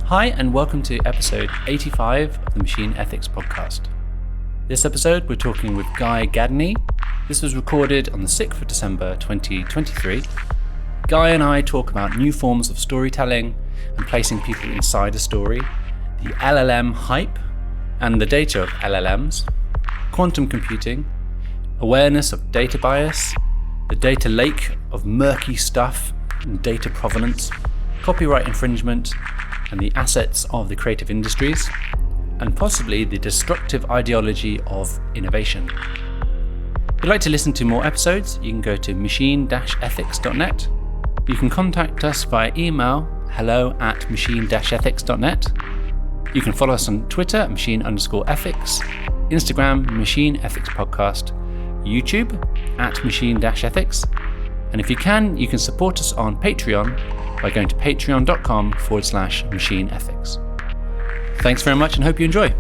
Hi, and welcome to episode 85 of the Machine Ethics Podcast. This episode, we're talking with Guy Gadney. This was recorded on the 6th of December 2023. Guy and I talk about new forms of storytelling and placing people inside a story, the LLM hype and the data of LLMs, quantum computing, awareness of data bias, the data lake of murky stuff and data provenance, copyright infringement, and the assets of the creative industries, and possibly the destructive ideology of innovation. If you'd like to listen to more episodes, you can go to machine-ethics.net. You can contact us via email, hello@machine-ethics.net. You can follow us on Twitter at machine_ethics, Instagram, Machine Ethics Podcast, YouTube at machine-ethics. And if you can support us on Patreon by going to patreon.com/machine ethics. Thanks very much and hope you enjoy.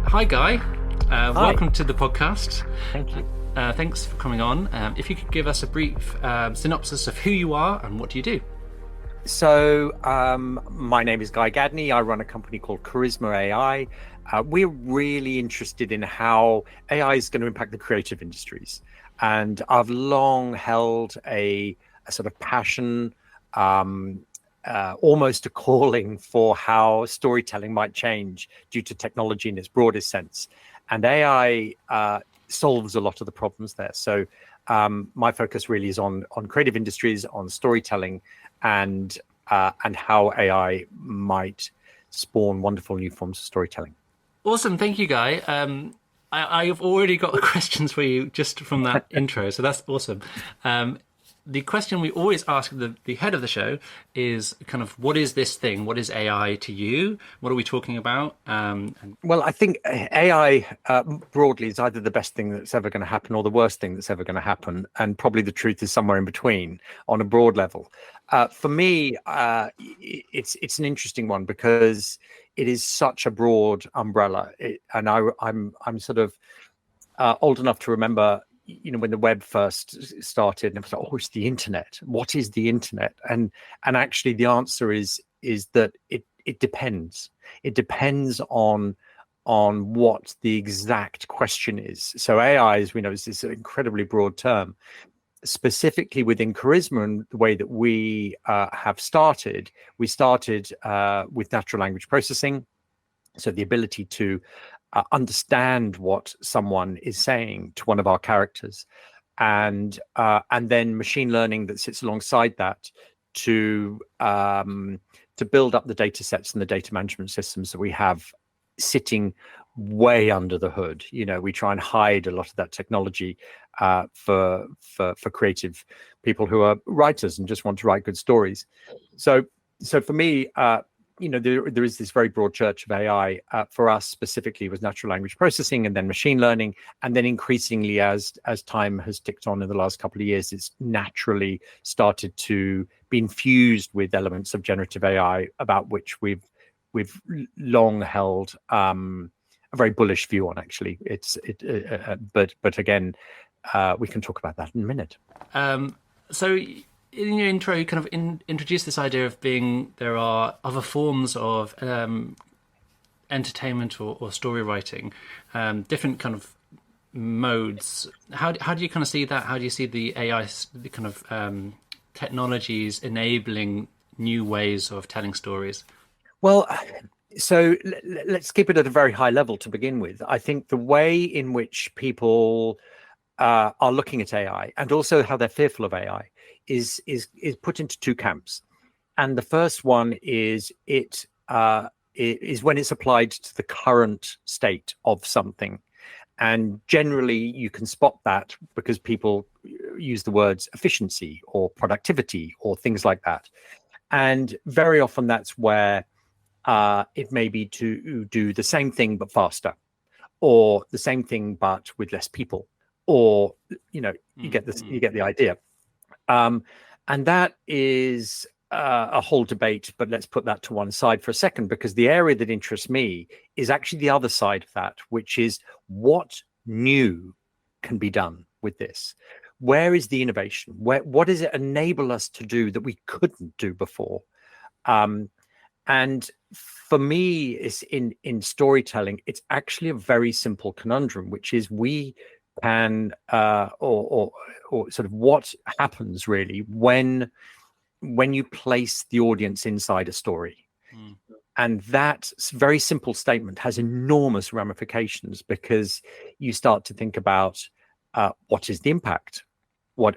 Hi, Guy. Hi. Welcome to the podcast. Thank you. Thanks for coming on. If you could give us a brief synopsis of who you are and what do you do? So my name is Guy Gadney. I run a company called Charisma AI. We're really interested in how AI is going to impact the creative industries. And I've long held a sort of passion, almost a calling for how storytelling might change due to technology in its broadest sense. And AI solves a lot of the problems there. So my focus really is on creative industries, on storytelling, and how AI might spawn wonderful new forms of storytelling. Awesome, thank you, Guy. I've already got the questions for you just from that intro, so that's awesome. The question we always ask the head of the show is kind of, what is this thing? What is AI to you? What are we talking about? Well, I think AI broadly is either the best thing that's ever going to happen or the worst thing that's ever going to happen. And probably the truth is somewhere in between on a broad level. For me, it's an interesting one because it is such a broad umbrella. I'm sort of old enough to remember, when the web first started, and it was like, oh, it's the internet. What is the internet? And actually, the answer is that it depends. It depends on what the exact question is. So AI, as we know, is this incredibly broad term. Specifically within Charisma and the way that we started with natural language processing. So the ability to understand what someone is saying to one of our characters, and then machine learning that sits alongside that to build up the data sets and the data management systems that we have sitting way under the hood. We try and hide a lot of that technology for creative people who are writers and just want to write good stories. So for me, there is this very broad church of AI. For us specifically was natural language processing, and then machine learning, and then increasingly as time has ticked on in the last couple of years, it's naturally started to be infused with elements of generative AI, about which we've long held a very bullish view on. Actually, but again, we can talk about that in a minute. So in your intro, you kind of introduced this idea of there are other forms of entertainment or story writing, different kind of modes. How do you kind of see that? How do you see the AI, the kind of technologies enabling new ways of telling stories? Well, so let's keep it at a very high level to begin with. I think the way in which people are looking at AI, and also how they're fearful of AI, is put into two camps. And the first one is it is when it's applied to the current state of something. And generally you can spot that because people use the words efficiency or productivity or things like that. And very often that's where it may be to do the same thing but faster, or the same thing but with less people, or you get the idea. And that is a whole debate, but let's put that to one side for a second, because the area that interests me is actually the other side of that, which is what new can be done with this. Where is the innovation? What does it enable us to do that we couldn't do before? And for me, it's in storytelling, it's actually a very simple conundrum, which is we can or sort of what happens really when you place the audience inside a story. And that very simple statement has enormous ramifications, because you start to think about what is the impact? What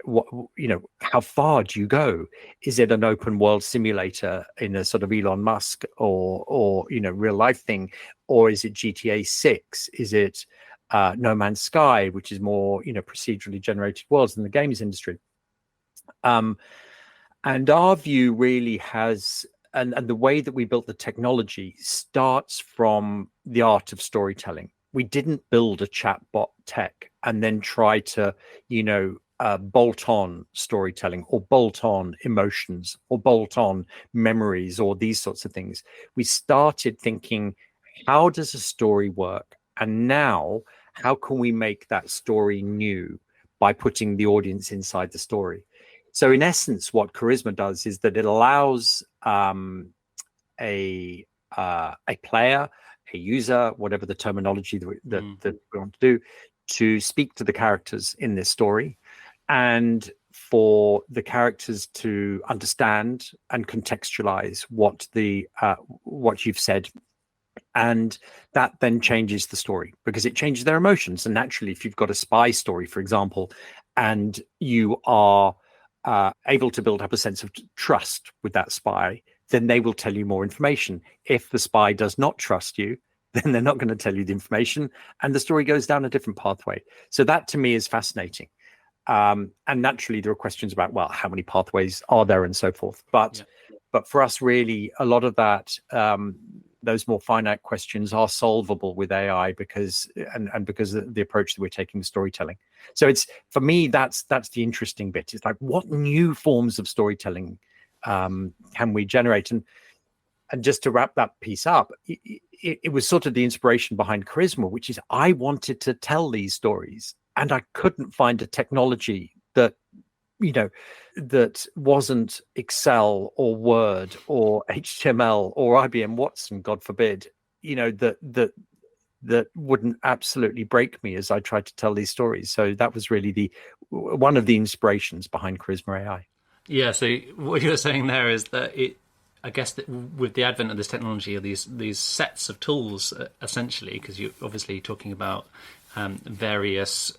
how far do you go? Is it an open world simulator in a sort of Elon Musk or real life thing, or is it GTA 6? Is it No Man's Sky, which is more procedurally generated worlds in the games industry? And our view really has, and the way that we built the technology starts from the art of storytelling. We didn't build a chatbot tech and then try to, bolt on storytelling or bolt on emotions or bolt on memories or these sorts of things. We started thinking, how does a story work? And now, how can we make that story new by putting the audience inside the story? So in essence, what Charisma does is that it allows a player, a user, whatever the terminology that we want to do, to speak to the characters in this story, and for the characters to understand and contextualize what you've said. And that then changes the story, because it changes their emotions. And naturally, if you've got a spy story, for example, and you are able to build up a sense of trust with that spy, then they will tell you more information. If the spy does not trust you, then they're not going to tell you the information, and the story goes down a different pathway. So that to me is fascinating. And naturally, there are questions about, well, how many pathways are there and so forth. But for us, really, a lot of that, those more finite questions are solvable with AI because of the approach that we're taking to storytelling. So it's, for me, that's the interesting bit. It's like, what new forms of storytelling can we generate? And just to wrap that piece up, it was sort of the inspiration behind Charisma, which is I wanted to tell these stories, and I couldn't find a technology that that wasn't Excel or Word or HTML or IBM Watson, God forbid, that wouldn't absolutely break me as I tried to tell these stories. So that was really one of the inspirations behind Charisma AI. Yeah. So what you're saying there is that I guess that with the advent of this technology, or these sets of tools, essentially, because you're obviously talking about various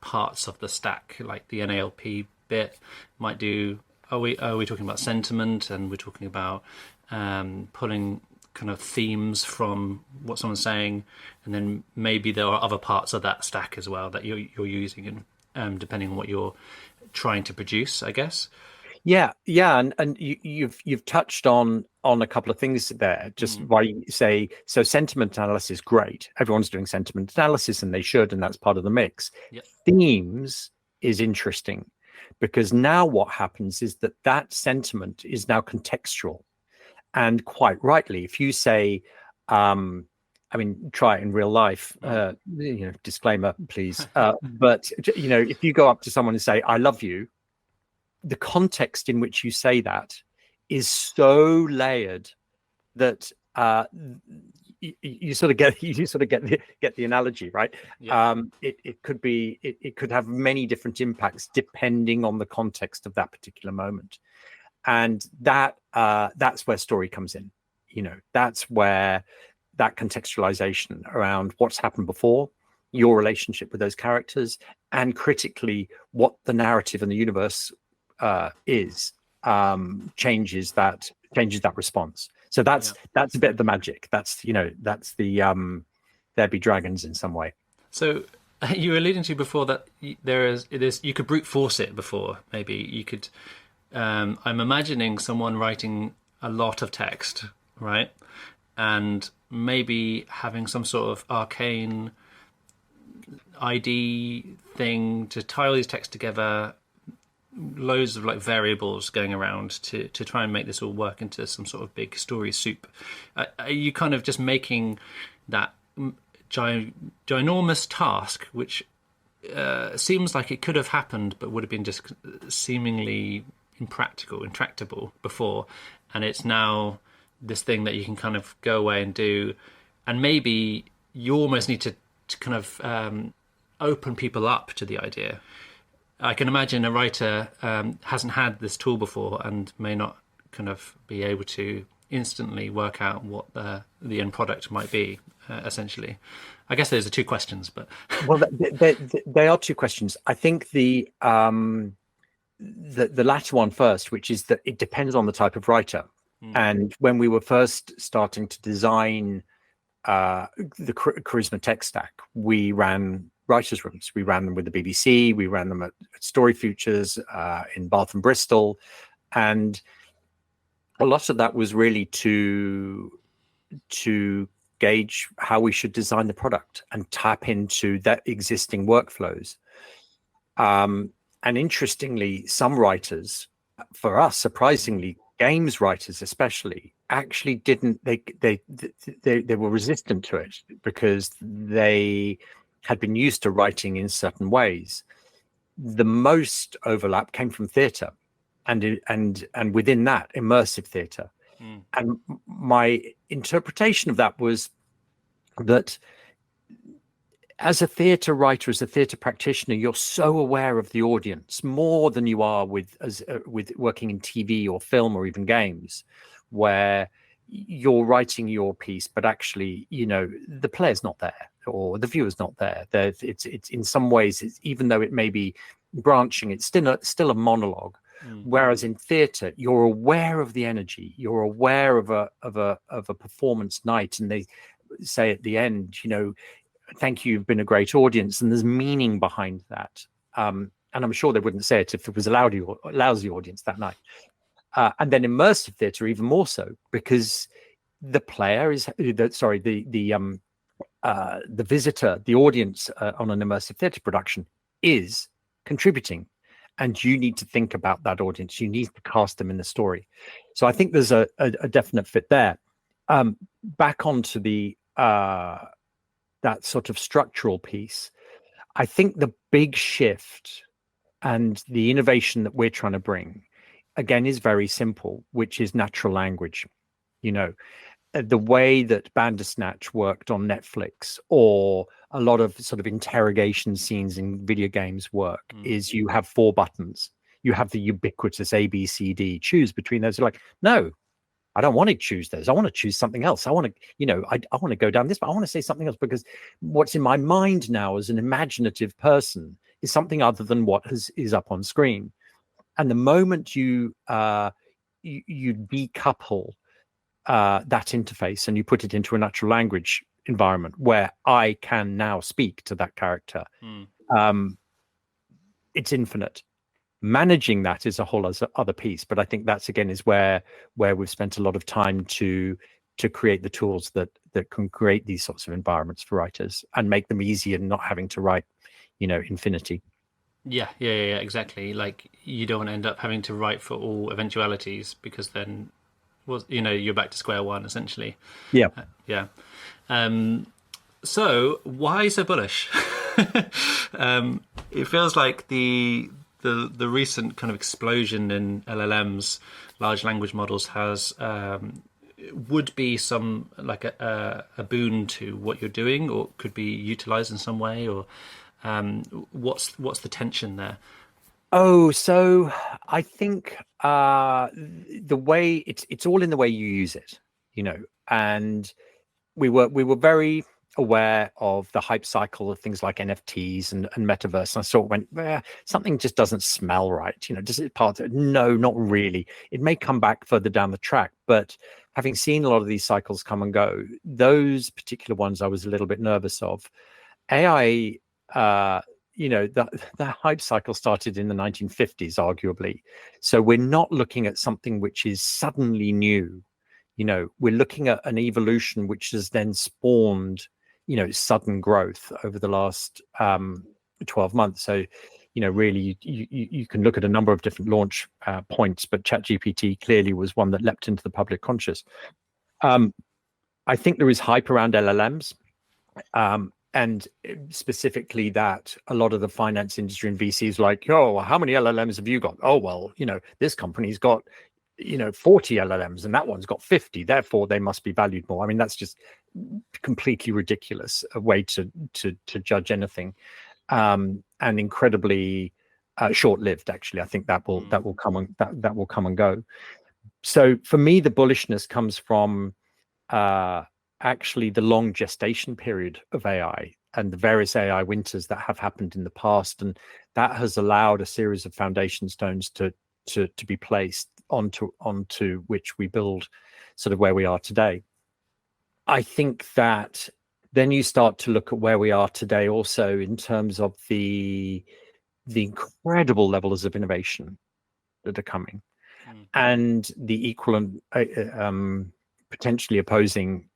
parts of the stack, like the NALP bit might do. Are we talking about sentiment, and we're talking about pulling kind of themes from what someone's saying, and then maybe there are other parts of that stack as well that you're using, and depending on what you're trying to produce, I guess. Yeah, and you've touched on a couple of things there. Just why you say so. Sentiment analysis, great. Everyone's doing sentiment analysis, and they should, and that's part of the mix. Yep. Themes is interesting, because now what happens is that sentiment is now contextual, and quite rightly, if you say, try it in real life. Disclaimer, please. But if you go up to someone and say, "I love you," the context in which you say that is so layered that you sort of get the analogy, right? Yeah. It could have many different impacts depending on the context of that particular moment, and that's where story comes in. That's where that contextualization around what's happened before, your relationship with those characters, and critically what the narrative and the universe changes that response. So that's a bit of the magic. That's the there be dragons in some way. So you were alluding to before that you could brute force it before. Maybe you could. I'm imagining someone writing a lot of text, right, and maybe having some sort of arcane ID thing to tie all these texts together, loads of like variables going around to try and make this all work into some sort of big story soup. Are you kind of just making that ginormous task, which seems like it could have happened, but would have been just seemingly impractical, intractable before, and it's now this thing that you can kind of go away and do, and maybe you almost need to kind of open people up to the idea. I can imagine a writer hasn't had this tool before and may not kind of be able to instantly work out what the end product might be, essentially. I guess those are two questions, but well, they are two questions. I think the latter one first, which is that it depends on the type of writer. And when we were first starting to design the Charisma tech stack, we ran writers' rooms. We ran them with the BBC. We ran them at Story Futures in Bath and Bristol, and a lot of that was really to gauge how we should design the product and tap into that existing workflows. And interestingly, some writers, for us, surprisingly, games writers especially, actually didn't. They were resistant to it because they had been used to writing in certain ways. The most overlap came from theatre, and within that, immersive theatre. And my interpretation of that was that as a theatre writer, as a theatre practitioner, you're so aware of the audience more than you are with working in TV or film or even games, where you're writing your piece, but actually, the player's not there or the viewer's not there. It's in some ways, even though it may be branching, it's still a monologue. Whereas in theatre, you're aware of the energy, you're aware of a performance night, and they say at the end, thank you, you've been a great audience, and there's meaning behind that. And I'm sure they wouldn't say it if it was a lousy audience that night. And then immersive theatre even more so, because the player is the visitor, the audience on an immersive theatre production is contributing. And you need to think about that audience. You need to cast them in the story. So I think there's a definite fit there. Back onto the that sort of structural piece. I think the big shift and the innovation that we're trying to bring, again, is very simple, which is natural language. The way that Bandersnatch worked on Netflix, or a lot of sort of interrogation scenes in video games work, is you have 4 buttons. You have the ubiquitous A, B, C, D. Choose between those. You're like, no, I don't want to choose those. I want to choose something else. I want to, I want to go down this, but I want to say something else, because what's in my mind now as an imaginative person is something other than what is up on screen. And the moment you decouple that interface and you put it into a natural language environment where I can now speak to that character, it's infinite. Managing that is a whole other piece, but I think that's again is where we've spent a lot of time to create the tools that can create these sorts of environments for writers and make them easier, not having to write infinity. Yeah, exactly. Like, you don't want to end up having to write for all eventualities, because then you're back to square one, essentially. Yeah. So why so bullish? It feels like the recent kind of explosion in LLMs, large language models, has would be some like a boon to what you're doing, or could be utilized in some way, or what's the tension there? Oh, so I think the way it's all in the way you use it, and we were very aware of the hype cycle of things like NFTs and metaverse. And I sort of went, something just doesn't smell right. Does it part of it? No, not really. It may come back further down the track, but having seen a lot of these cycles come and go, those particular ones I was a little bit nervous of. AI, the hype cycle started in the 1950s, arguably. So we're not looking at something which is suddenly new. We're looking at an evolution which has then spawned, sudden growth over the last 12 months. So, really, you can look at a number of different launch points, but ChatGPT clearly was one that leapt into the public conscious. I think there is hype around LLMs. and specifically that a lot of the finance industry and VCs like, oh, how many LLMs have you got? Oh, well, this company's got 40 LLMs and that one's got 50, therefore they must be valued more. I mean, that's just completely ridiculous a way to judge anything, and incredibly short-lived. Actually, I think that will come and go. So for me, the bullishness comes from actually the long gestation period of AI and the various AI winters that have happened in the past, and that has allowed a series of foundation stones to be placed onto which we build sort of where we are today. I think that then you start to look at where we are today also in terms of the incredible levels of innovation that are coming, and the equal and potentially opposing,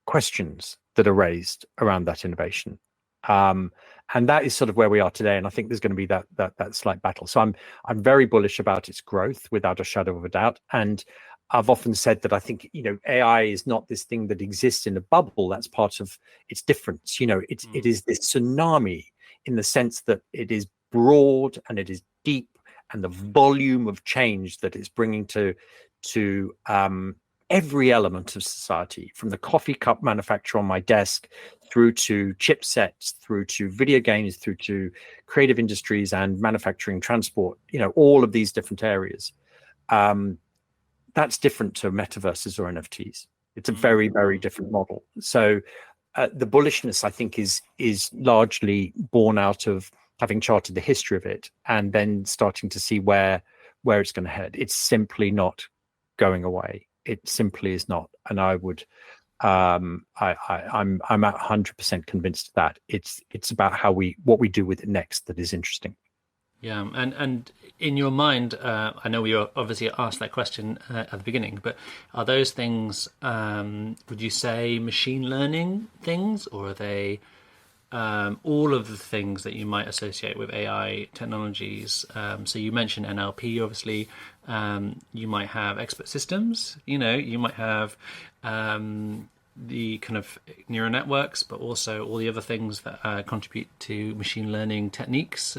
questions that are raised around that innovation. And that is sort of where we are today. And I think there's going to be that slight battle. So I'm very bullish about its growth without a shadow of a doubt. And I've often said that I think, AI is not this thing that exists in a bubble. That's part of its difference. It is this tsunami in the sense that it is broad and it is deep, and the volume of change that it's bringing to every element of society, from the coffee cup manufacturer on my desk through to chipsets, through to video games, through to creative industries and manufacturing, transport, all of these different areas. That's different to metaverses or NFTs. It's a very, very different model. So the bullishness, I think, is largely born out of having charted the history of it and then starting to see where it's going to head. It's simply not going away. It simply is not. And I would, I'm at 100% convinced that it's about what we do with it next that is interesting. Yeah, and in your mind, I know we obviously asked that question at the beginning, but are those things, would you say, machine learning things, or are they all of the things that you might associate with AI technologies? So you mentioned NLP, obviously. You might have expert systems, you might have the kind of neural networks, but also all the other things that contribute to machine learning techniques,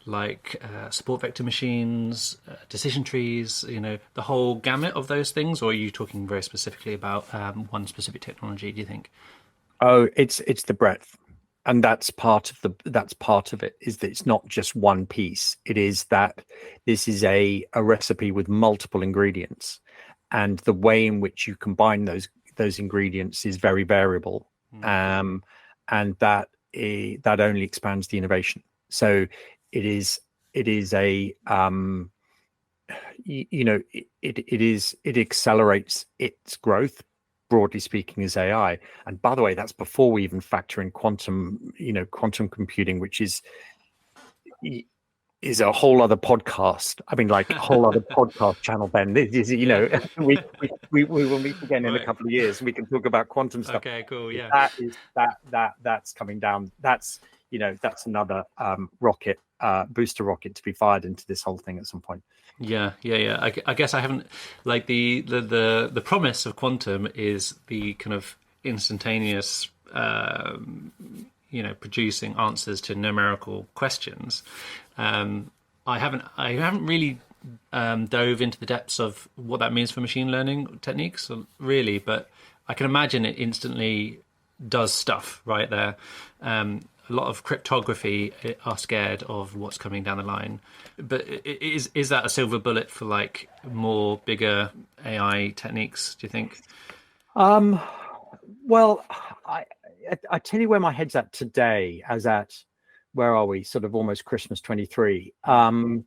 like support vector machines, decision trees, the whole gamut of those things? Or are you talking very specifically about one specific technology, do you think? Oh, it's the breadth. And that's part of it, is that it's not just one piece. It is that this is a recipe with multiple ingredients, and the way in which you combine those ingredients is very variable. And that only expands the innovation. So it accelerates its growth, broadly speaking, as AI. And by the way, that's before we even factor in quantum computing, which is a whole other podcast. I mean, like a whole other podcast channel, Ben. This is, we will meet again in a couple of years and we can talk about quantum stuff. Okay, cool. Yeah. That's coming down. That's another booster rocket to be fired into this whole thing at some point. Yeah. I guess I haven't, like, the promise of quantum is the kind of instantaneous, producing answers to numerical questions. I haven't really dove into the depths of what that means for machine learning techniques, really, but I can imagine it instantly does stuff right there. A lot of cryptography are scared of what's coming down the line, but is that a silver bullet for like more bigger AI techniques, do you think? Well, I tell you where my head's at today, where are we, sort of almost Christmas 23. I've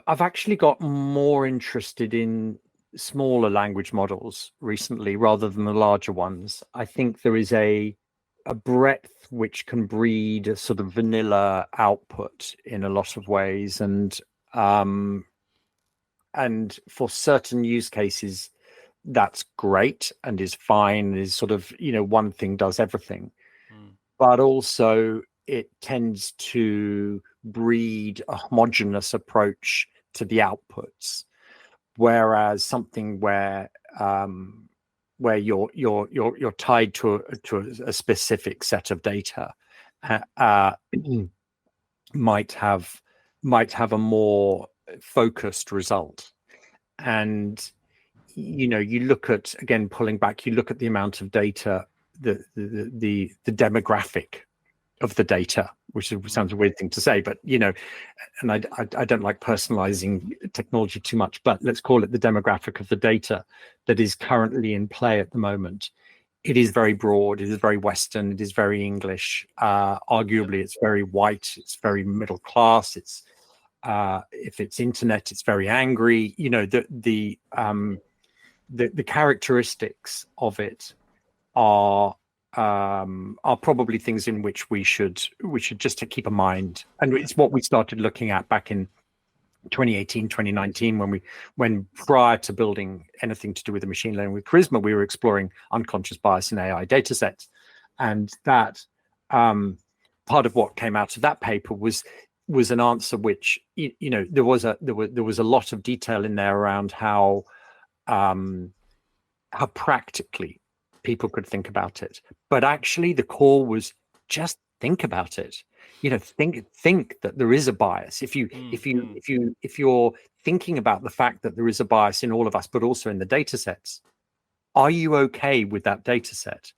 actually got more interested in smaller language models recently rather than the larger ones. I think there is a breadth which can breed a sort of vanilla output in a lot of ways, and for certain use cases that's great and is fine, is sort of, one thing does everything. But also it tends to breed a homogeneous approach to the outputs, whereas something where where you're tied to a specific set of data, might have a more focused result. And you look at, again, pulling back, you look at the amount of data, the demographic of the data, which sounds a weird thing to say, but and I don't like personalizing technology too much, but let's call it the demographic of the data that is currently in play at the moment. It is very broad, it is very Western, it is very English. Arguably, it's very white, it's very middle class. It's if it's internet, it's very angry. The characteristics of it are probably things in which we should just keep in mind, and it's what we started looking at back in 2018, 2019, when prior to building anything to do with the machine learning with Charisma, we were exploring unconscious bias in AI data sets. And that part of what came out of that paper was an answer which, there was a lot of detail in there around how practically people could think about it. But actually the core was just think about it. Think that there is a bias. If you're thinking about the fact that there is a bias in all of us, but also in the data sets, are you okay with that data set?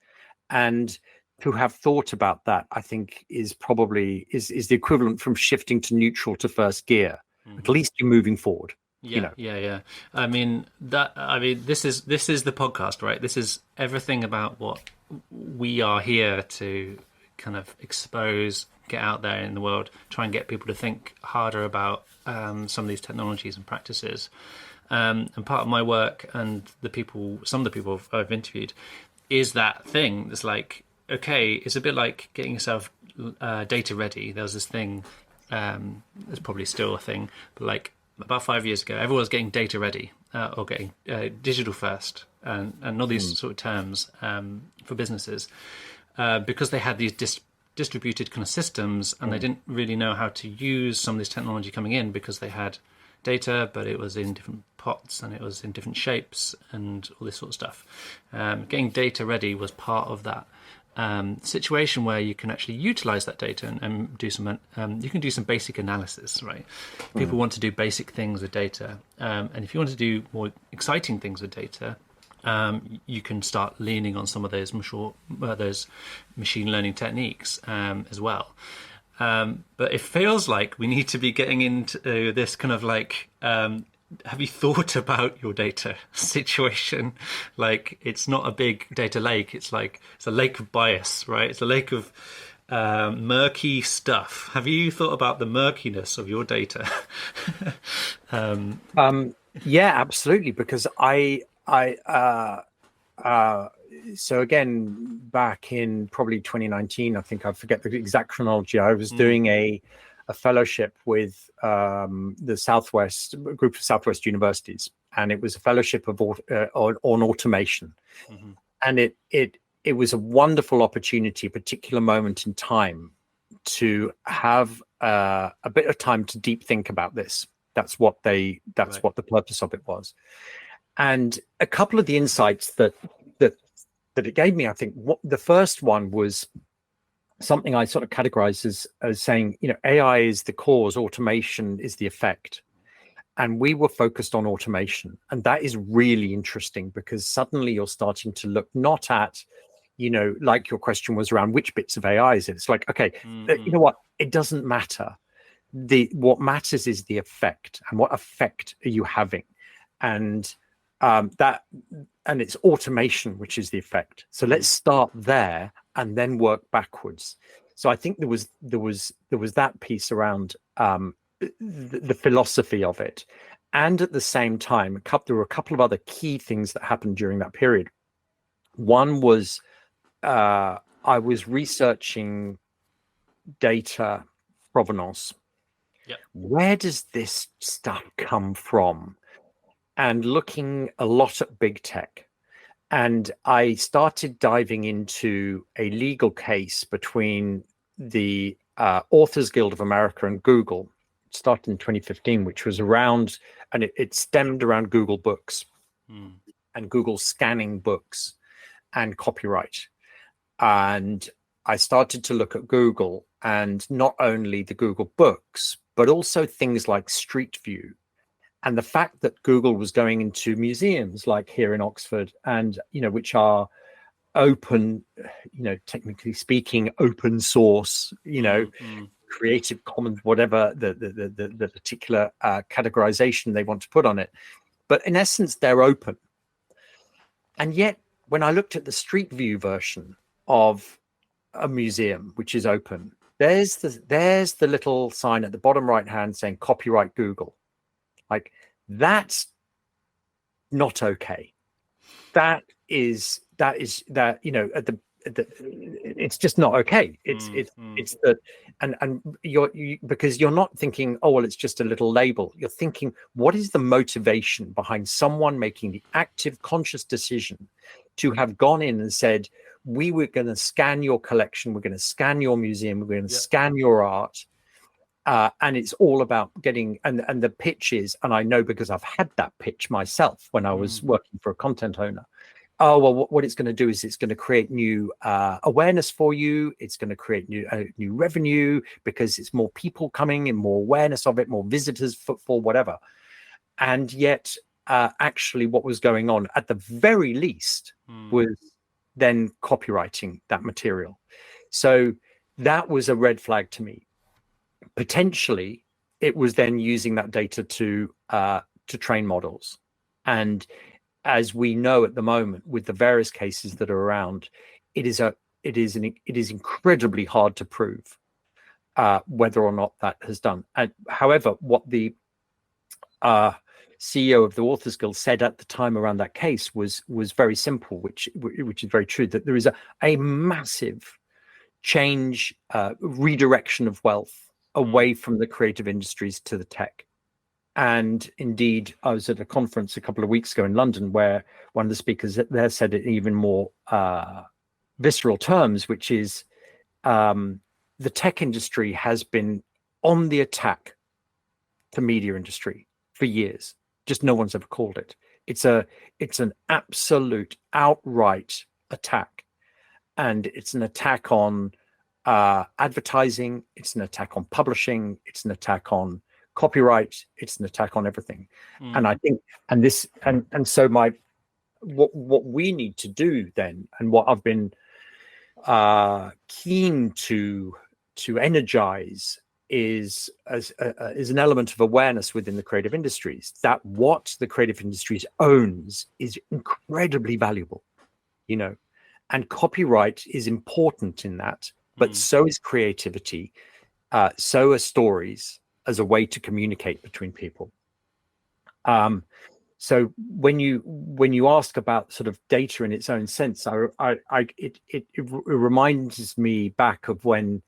And to have thought about that, I think is probably is the equivalent from shifting to neutral to first gear. At least you're moving forward. Yeah. I mean, this is the podcast, right? This is everything about what we are here to kind of expose, get out there in the world, try and get people to think harder about some of these technologies and practices. And part of my work and some of the people I've interviewed is that thing. It's like, okay, it's a bit like getting yourself data ready. There was this thing, there's probably still a thing, but like about 5 years ago, everyone was getting data ready or getting digital first and all these sort of terms for businesses because they had these distributed kind of systems and they didn't really know how to use some of this technology coming in because they had data, but it was in different pots and it was in different shapes and all this sort of stuff. Getting data ready was part of that situation where you can actually utilize that data and do some you can do some basic analysis, right? People want to do basic things with data, and if you want to do more exciting things with data, you can start leaning on some of those machine learning techniques as well. But it feels like we need to be getting into this kind of like, have you thought about your data situation? Like, it's not a big data lake. It's like, it's a lake of bias, right? It's a lake of murky stuff. Have you thought about the murkiness of your data? Yeah, absolutely. Because so again, back in probably 2019, I think, I forget the exact chronology, I was doing a fellowship with the Southwest group of Southwest universities, and it was a fellowship on automation. And it was a wonderful opportunity, a particular moment in time, to have a bit of time to deep think about this. That's what the purpose of it was. And a couple of the insights that it gave me, I think, the first one was something I sort of categorized as saying, AI is the cause, automation is the effect. And we were focused on automation. And that is really interesting because suddenly you're starting to look not at, like your question was around which bits of AI is it? It's like, okay, you know what? It doesn't matter. What matters is the effect, and what effect are you having? And and it's automation which is the effect. So let's start there and then work backwards. So I think there was that piece around the philosophy of it, and at the same time, there were a couple of other key things that happened during that period. One was I was researching data provenance. Yep. Where does this stuff come from? And looking a lot at big tech. And I started diving into a legal case between the Authors Guild of America and Google. It started in 2015, which was around, and it stemmed around Google Books. and Google scanning books and copyright. And I started to look at Google, and not only the Google books, but also things like Street View. And the fact that Google was going into museums like here in Oxford, and, which are open, technically speaking, open source, Creative Commons, whatever the particular categorization they want to put on it. But in essence, they're open. And yet, when I looked at the Street View version of a museum, which is open, there's the little sign at the bottom right hand saying copyright Google. Like, that's not okay. That is it's just not okay. It's that, and because you're not thinking, oh well, it's just a little label. You're thinking, what is the motivation behind someone making the active, conscious decision to have gone in and said, we were going to scan your collection, we're going to scan your museum, we're going to scan your art, and it's all about getting, and the pitch is, and I know because I've had that pitch myself when I was working for a content owner. Oh, well, what it's going to do is it's going to create new awareness for you. It's going to create new revenue because it's more people coming and more awareness of it, more visitors, footfall, whatever. And yet, actually, what was going on at the very least was then copywriting that material. So that was a red flag to me. Potentially, it was then using that data to train models. And as we know at the moment, with the various cases that are around, it is incredibly hard to prove whether or not that has done. And however, what the CEO of the Authors Guild said at the time around that case was very simple, which is very true, that there is a massive change, redirection of wealth away from the creative industries to the tech. And indeed, I was at a conference a couple of weeks ago in London where one of the speakers there said it in even more visceral terms, which is the tech industry has been on the attack to media industry for years. Just no one's ever called it. It's an absolute outright attack, and it's an attack on advertising. It's an attack on publishing. It's an attack on copyright. It's an attack on everything. And I think, and so what we need to do then, and what I've been keen to energize is an element of awareness within the creative industries, that what the creative industries owns is incredibly valuable, and copyright is important in that, but so is creativity, so are stories as a way to communicate between people. So when you ask about sort of data in its own sense, it reminds me back of when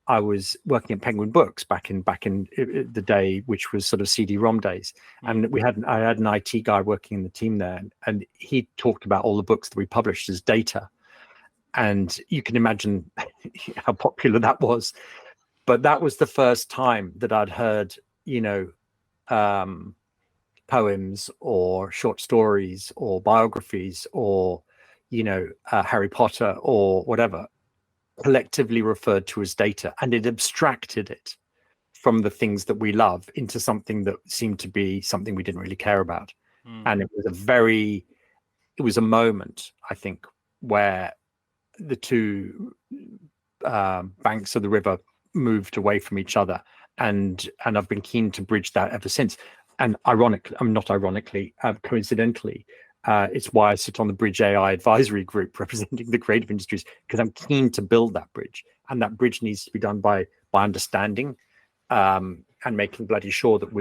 I was working at Penguin Books back in the day, which was sort of CD-ROM days, and I had an IT guy working in the team there, and he talked about all the books that we published as data, and you can imagine how popular that was. But that was the first time that I'd heard, poems or short stories or biographies or, Harry Potter or whatever, collectively referred to as data, and it abstracted it from the things that we love into something that seemed to be something we didn't really care about. And it was a moment, I think, where the two banks of the river moved away from each other, and I've been keen to bridge that ever since. And coincidentally, it's why I sit on the Bridge AI advisory group representing the creative industries, because I'm keen to build that bridge, and that bridge needs to be done by understanding and making bloody sure that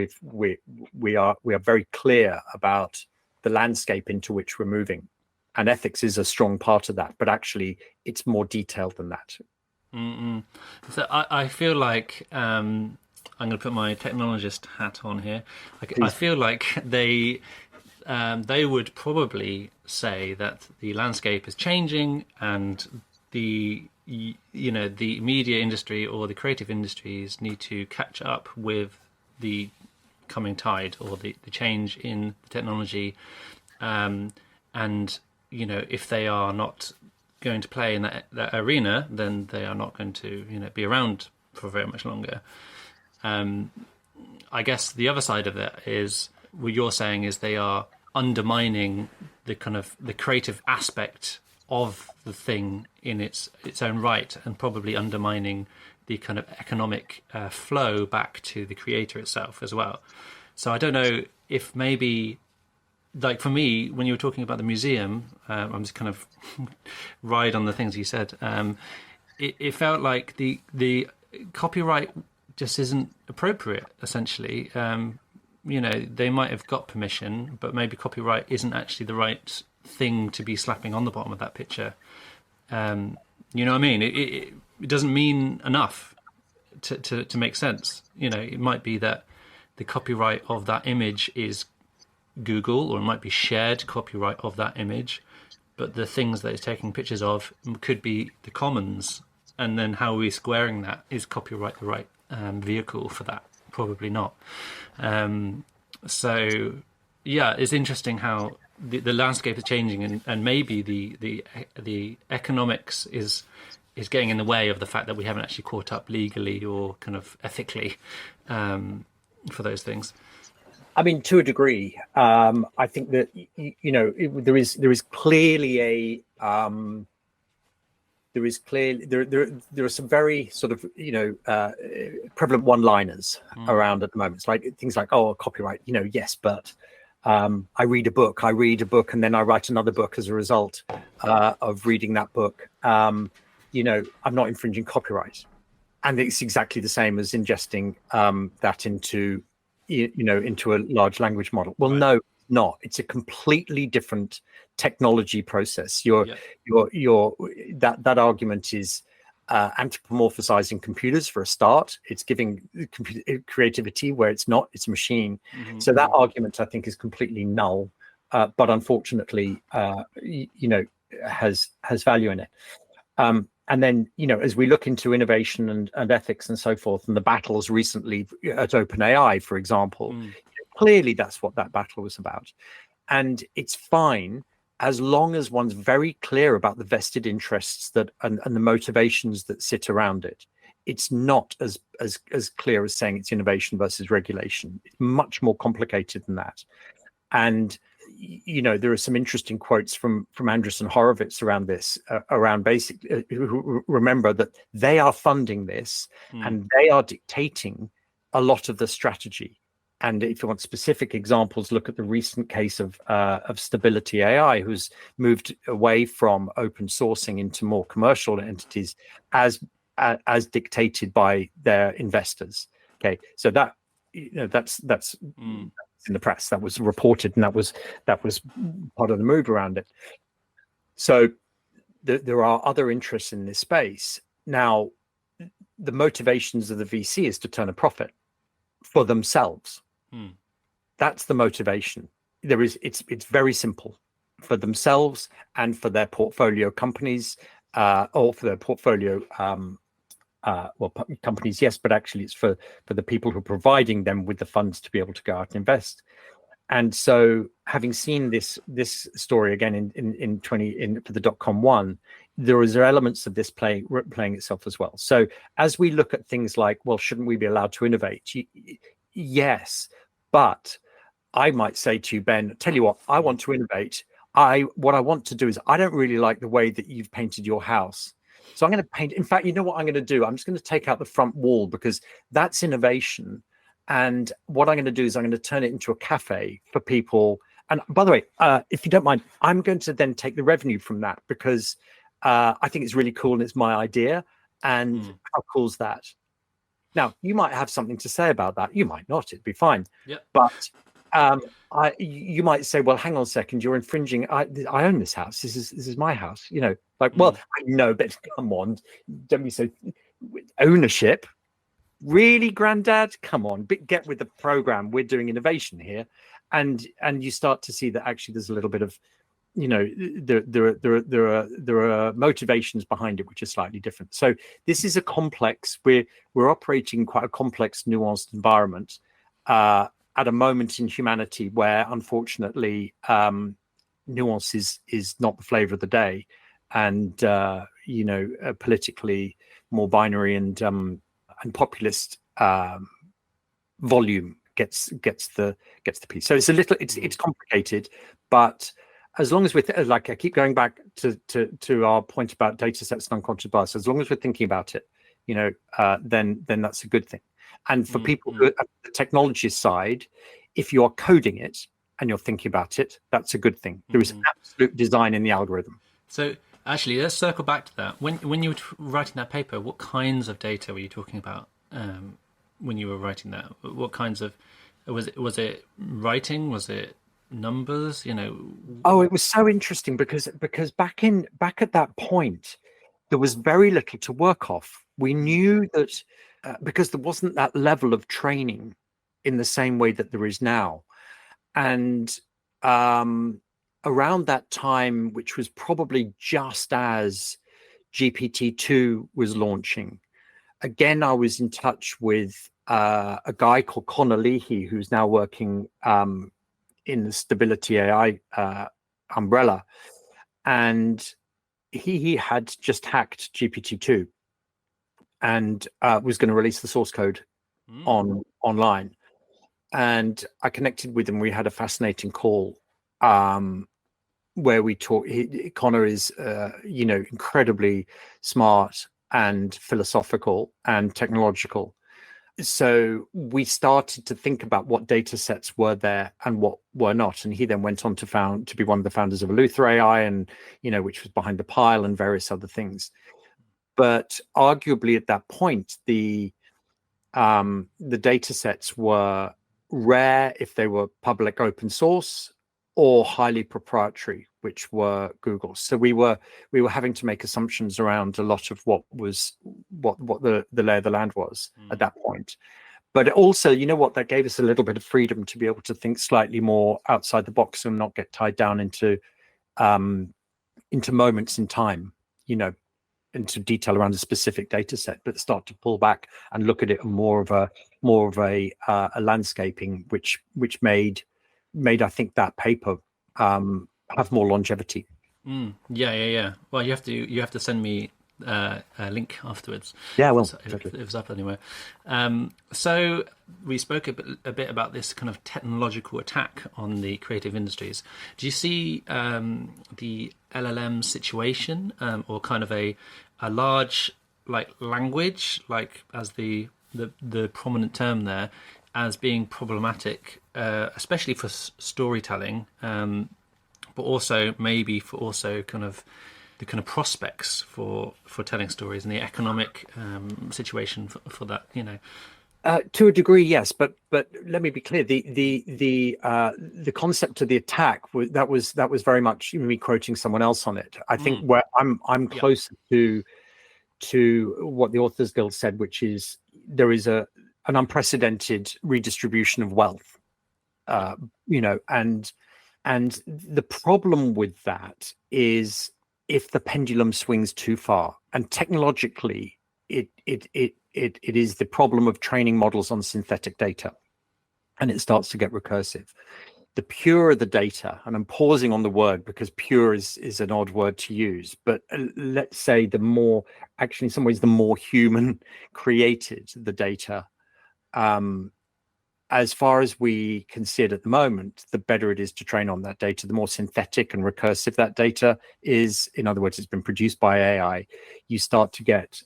we are very clear about the landscape into which we're moving, and ethics is a strong part of that, but actually it's more detailed than that. So I feel like I'm going to put my technologist hat on here. I feel like they would probably say that the landscape is changing, and the media industry or the creative industries need to catch up with the coming tide or the change in the technology. and if they are not going to play in that arena, then they are not going to be around for very much longer. I guess the other side of it is what you're saying is they are undermining the kind of the creative aspect of the thing in its own right, and probably undermining the kind of economic flow back to the creator itself as well. So I don't know if maybe, like for me, when you were talking about the museum, I'm just kind of ride on the things you said. It felt like the copyright just isn't appropriate, essentially. They might have got permission, but maybe copyright isn't actually the right thing to be slapping on the bottom of that picture. You know what I mean? It doesn't mean enough to make sense. It might be that the copyright of that image is Google, or it might be shared copyright of that image, but the things that it's taking pictures of could be the commons. And then how are we squaring that? Is copyright the right vehicle for that? Probably not. So yeah, it's interesting how the landscape is changing, and maybe the economics is getting in the way of the fact that we haven't actually caught up legally or kind of ethically for those things. I mean, to a degree, I think that there is clearly there are some very sort of prevalent one-liners around at the moment. It's like things like, oh, copyright, yes, but I read a book, and then I write another book as a result of reading that book. I'm not infringing copyright, and it's exactly the same as ingesting that into a large language model. Well, right. No, not. It's a completely different technology process. That argument is anthropomorphizing computers for a start. It's giving creativity where it's not. It's a machine. Mm-hmm. So that argument, I think, is completely null. But unfortunately, has value in it. And then, as we look into innovation and ethics and so forth, and the battles recently at OpenAI, for example, clearly that's what that battle was about. And it's fine as long as one's very clear about the vested interests and the motivations that sit around it. It's not as clear as saying it's innovation versus regulation. It's much more complicated than that. And there are some interesting quotes from Andreessen Horowitz around this, around basically remember that they are funding this and they are dictating a lot of the strategy. And if you want specific examples, look at the recent case of Stability AI, who's moved away from open sourcing into more commercial entities as dictated by their investors. Okay, so that's in the press, that was reported, and that was part of the move around it. So there are other interests in this space. Now, the motivations of the VC is to turn a profit for themselves. That's the motivation. It's very simple for themselves and for their portfolio companies, or for their portfolio companies, yes, but actually it's for the people who are providing them with the funds to be able to go out and invest. And so, having seen this story again for the .com one, there are elements of this playing itself as well. So as we look at things like, well, shouldn't we be allowed to innovate? Yes, but I might say to you, Ben, tell you what, I want to innovate. What I want to do is, I don't really like the way that you've painted your house. So I'm going to paint. In fact, you know what I'm going to do? I'm just going to take out the front wall, because that's innovation. And what I'm going to do is I'm going to turn it into a cafe for people. And by the way, if you don't mind, I'm going to then take the revenue from that, because I think it's really cool and it's my idea. And how cool is that? Now, you might have something to say about that. You might not. It'd be fine. Yeah. But you might say, well, hang on a second, you're infringing. I own this house. This is my house. Well, I know, but come on, don't be so ownership. Really, granddad? Come on, get with the program. We're doing innovation here, and you start to see that actually there's a little bit of, there are motivations behind it which are slightly different. So this is a complex. We're operating quite a complex, nuanced environment at a moment in humanity where, unfortunately, nuance is not the flavor of the day, and politically more binary and populist volume gets the piece. So it's complicated, but as long as we're like, I keep going back to our point about data sets and unconscious bias, as long as we're thinking about it, then that's a good thing. And for people who are at the technology side, if you are coding it and you're thinking about it, that's a good thing. There is absolute design in the algorithm. So actually, let's circle back to that. When you were writing that paper, what kinds of data were you talking about when you were writing that? What kinds of, was it writing? Was it numbers? Oh, it was so interesting because back at that point, there was very little to work off. We knew that because there wasn't that level of training in the same way that there is now. And around that time, which was probably just as GPT-2 was launching, again, I was in touch with a guy called Connor Leahy, who's now working in the Stability AI umbrella. And he had just hacked GPT-2 and was going to release the source code online. And I connected with him. We had a fascinating call where we talked. Connor is, incredibly smart and philosophical and technological. So we started to think about what data sets were there and what were not. And he then went on to be one of the founders of Eleuther AI, and which was behind the pile and various other things. But arguably at that point, the data sets were rare if they were public open source or highly proprietary, which were Google's. So we were having to make assumptions around a lot of what the lay of the land was at that point. But also, that gave us a little bit of freedom to be able to think slightly more outside the box and not get tied down into moments in time, into detail around a specific data set, but start to pull back and look at it more of a landscaping, which made I think that paper have more longevity. Yeah. Well, you have to send me a link afterwards. Yeah, well, if it was up anywhere. So we spoke a bit about this kind of technological attack on the creative industries. Do you see the LLM situation or kind of a large language, as the prominent term there, as being problematic, especially for storytelling, but also maybe for also kind of the kind of prospects for telling stories and the economic situation for that, To a degree, yes, but let me be clear. The concept of the attack that was very much me quoting someone else on it. I think where I'm closer to what the Authors Guild said, which is there is an unprecedented redistribution of wealth, and the problem with that is if the pendulum swings too far, and technologically it is the problem of training models on synthetic data, and it starts to get recursive. The purer the data, and I'm pausing on the word because pure is an odd word to use, but let's say the more, actually in some ways, the more human created the data, as far as we can see it at the moment, the better it is to train on that data. The more synthetic and recursive that data is, in other words, it's been produced by AI, you start to get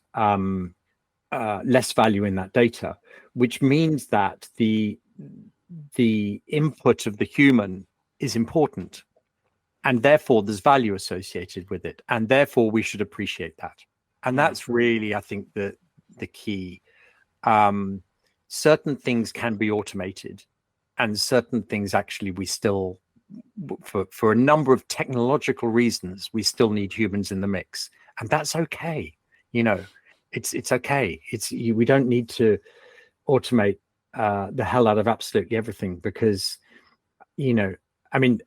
less value in that data, which means that the input of the human is important, and therefore there's value associated with it, and therefore we should appreciate that. And that's really, I think, the key. Certain things can be automated, and certain things actually we still, for a number of technological reasons, we still need humans in the mix, and that's okay. It's okay. We don't need to automate the hell out of absolutely everything, because again,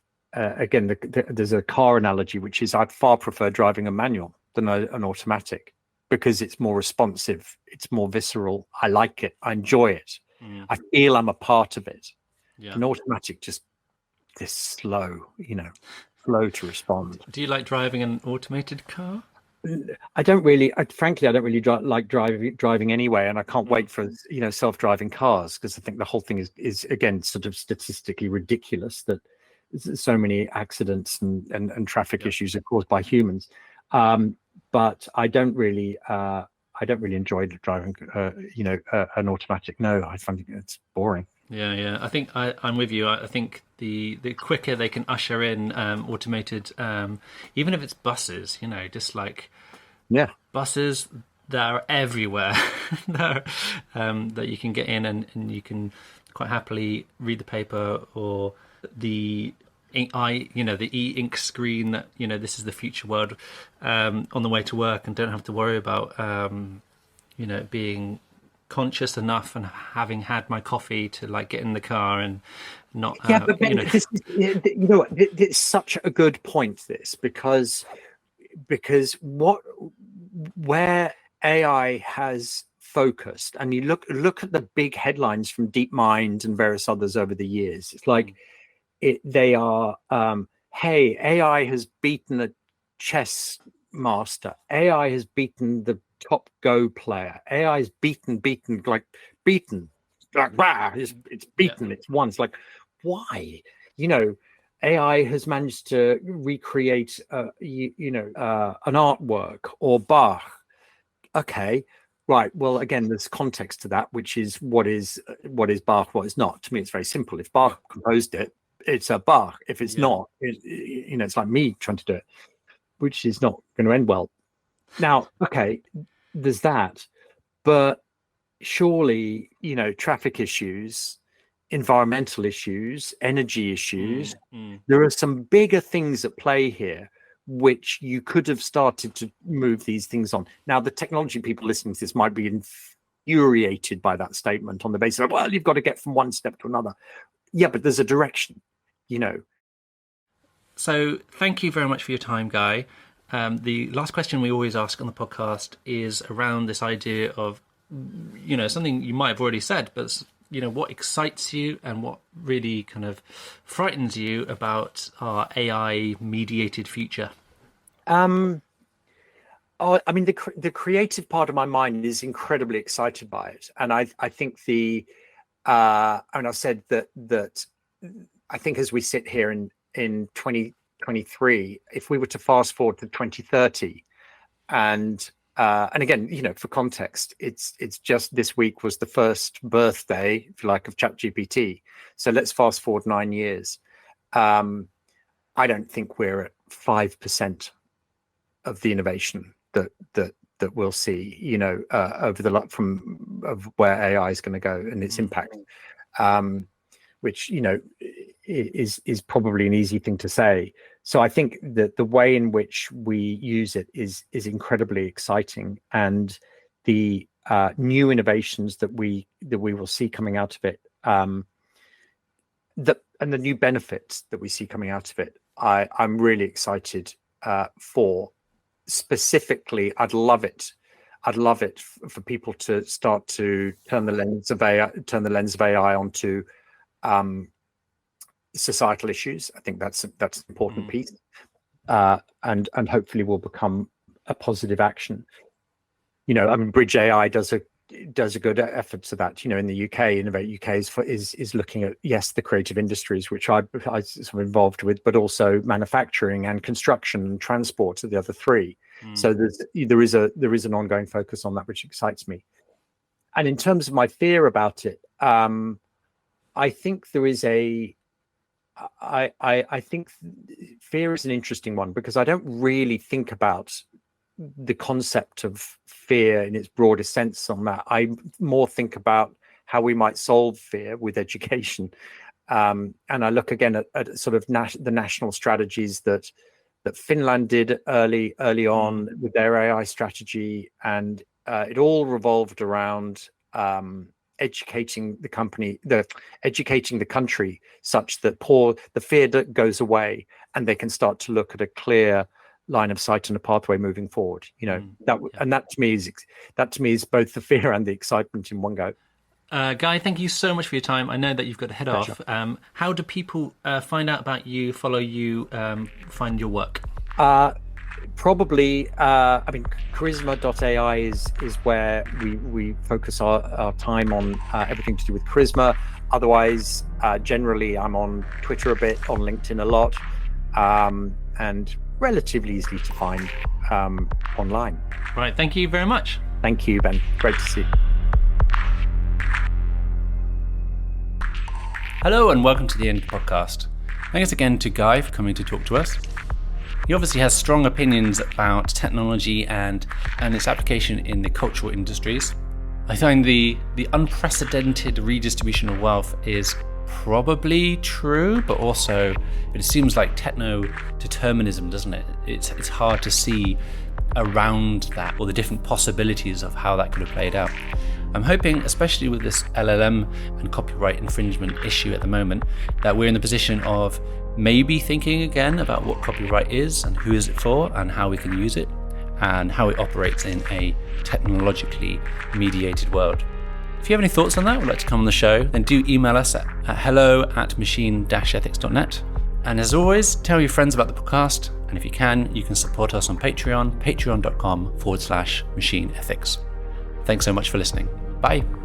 there's a car analogy, which is I'd far prefer driving a manual than an automatic, because it's more responsive, it's more visceral. I like it, I enjoy it, I feel I'm a part of it. An automatic just this slow. slow to respond. Do you like driving an automated car? I don't really, frankly, I don't really like driving anyway, and I can't wait for self-driving cars, because I think the whole thing is again sort of statistically ridiculous that so many accidents and traffic issues are caused by humans. But I don't really enjoy driving an automatic. No, I find it's boring. Yeah. I think I'm with you. I think the quicker they can usher in automated, even if it's buses, just like buses that are everywhere, that you can get in and you can quite happily read the paper or the the e-ink screen that this is the future world on the way to work, and don't have to worry about being conscious enough and having had my coffee to like get in the car and not but Ben, this is, it's such a good point, this, because where AI has focused, and you look at the big headlines from DeepMind and various others over the years, it's like they are hey, AI has beaten a chess master, AI has beaten the top Go player, AI is beaten like wow, it's beaten, it's won. It's like, why? AI has managed to recreate an artwork or Bach. Okay, right. Well, again, there's context to that, which is what is Bach, what is not. To me, it's very simple. If Bach composed it, it's a Bach. If it's not, it's like me trying to do it, which is not going to end well. Now, okay, there's that, but surely, traffic issues, environmental issues, energy issues, there are some bigger things at play here, which you could have started to move these things on. Now, the technology people listening to this might be infuriated by that statement on the basis of, well, you've got to get from one step to another. Yeah, but there's a direction, So thank you very much for your time, Guy. The last question we always ask on the podcast is around this idea of, something you might have already said, but, what excites you and what really kind of frightens you about our AI-mediated future? I mean, the creative part of my mind is incredibly excited by it. And I think and I've said that I think as we sit here in 2023, if we were to fast forward to 2030, and again, for context, it's just this week was the first birthday, if you like, of ChatGPT. So let's fast forward 9 years. I don't think we're at 5% of the innovation that we'll see, over of where AI is going to go and its impact, which is probably an easy thing to say. So I think that the way in which we use it is incredibly exciting, and the new innovations that we will see coming out of it, and the new benefits that we see coming out of it, I'm really excited for. Specifically, I'd love it for people to start to turn the lens of AI onto societal issues. I think that's an important piece, and hopefully will become a positive action. I mean, Bridge AI does a good effort to that. In the UK, Innovate UK is looking at, yes, the creative industries, which I sort of involved with, but also manufacturing and construction and transport are the other three. So there is an ongoing focus on that, which excites me. And in terms of my fear about it, I think there is I think fear is an interesting one, because I don't really think about the concept of fear in its broadest sense on that. I more think about how we might solve fear with education. And I look again at sort of the national strategies that Finland did early on with their AI strategy, and it all revolved around educating the country such that the fear goes away, and they can start to look at a clear line of sight and a pathway moving forward. And that to me is both the fear and the excitement in one go. Guy, thank you so much for your time. I know that you've got to head off. How do people find out about you, follow you, find your work? Probably, charisma.ai is where we focus our time on everything to do with charisma. Otherwise, generally, I'm on Twitter a bit, on LinkedIn a lot, and relatively easily to find online. Right. Thank you very much. Thank you, Ben. Great to see you. Hello and welcome to the End Podcast. Thanks again to Guy for coming to talk to us. He obviously has strong opinions about technology and its application in the cultural industries. I find the unprecedented redistribution of wealth is probably true, but also it seems like techno-determinism, doesn't it? It's hard to see around that or the different possibilities of how that could have played out. I'm hoping, especially with this LLM and copyright infringement issue at the moment, that we're in the position of maybe thinking again about what copyright is and who is it for and how we can use it and how it operates in a technologically mediated world. If you have any thoughts on that, would like to come on the show, then do email us at hello@machine-ethics.net. And as always, tell your friends about the podcast. And if you can support us on Patreon, patreon.com/machine ethics. Thanks so much for listening. Bye.